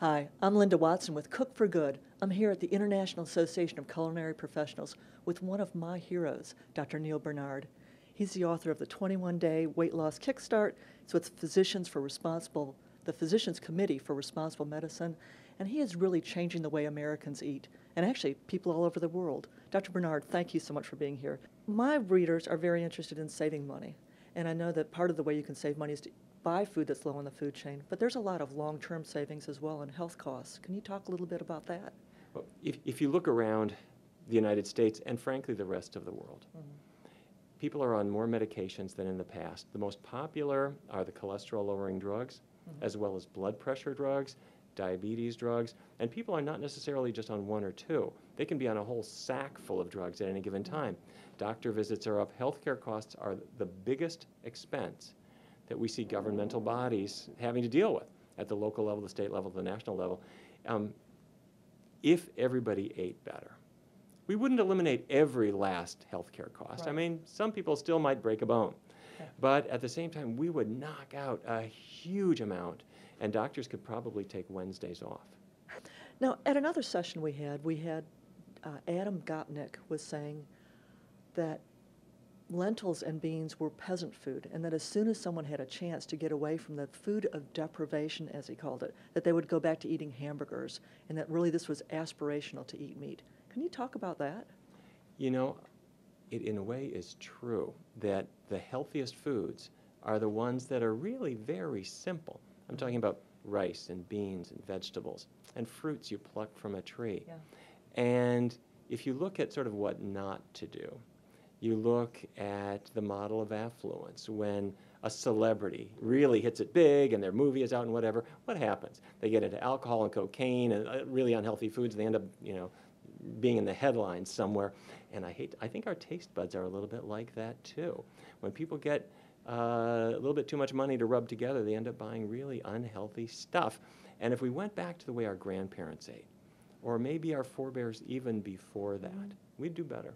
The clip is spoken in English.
Hi, I'm Linda Watson with Cook for Good. I'm here at the International Association of Culinary Professionals with one of my heroes, Dr. Neal Barnard. He's the author of the 21-Day Weight Loss Kickstart. It's with the Physicians Committee for Responsible Medicine, and he is really changing the way Americans eat, and actually people all over the world. Dr. Barnard, thank you so much for being here. My readers are very interested in saving money, and I know that part of the way you can save money is to buy food that's low on the food chain, but there's a lot of long-term savings as well in health costs. Can you talk a little bit about that? Well, if you look around the United States and frankly the rest of the world, people are on more medications than in the past. The most popular are the cholesterol-lowering drugs, as well as blood pressure drugs, diabetes drugs, and people are not necessarily just on one or two. They can be on a whole sack full of drugs at any given time. Doctor visits are up. Healthcare costs are the biggest expense that we see governmental bodies having to deal with at the local level, the state level, the national level. If everybody ate better, we wouldn't eliminate every last healthcare cost. Right. I mean, some people still might break a bone. Yeah. But at the same time, we would knock out a huge amount, and doctors could probably take Wednesdays off. Now, at another session we had Adam Gopnik was saying that lentils and beans were peasant food, and that as soon as someone had a chance to get away from the food of deprivation, as he called it, that they would go back to eating hamburgers, and that really this was aspirational to eat meat. Can you talk about that? You know, it in a way is true that the healthiest foods are the ones that are really very simple. I'm talking about rice and beans and vegetables and fruits you pluck from a tree. Yeah. And if you look at sort of what not to do, you look at the model of affluence. When a celebrity really hits it big and their movie is out and whatever, what happens? They get into alcohol and cocaine and really unhealthy foods, and they end up, being in the headlines somewhere. And I think our taste buds are a little bit like that too. When people get a little bit too much money to rub together, they end up buying really unhealthy stuff. And if we went back to the way our grandparents ate, or maybe our forebears even before that, we'd do better.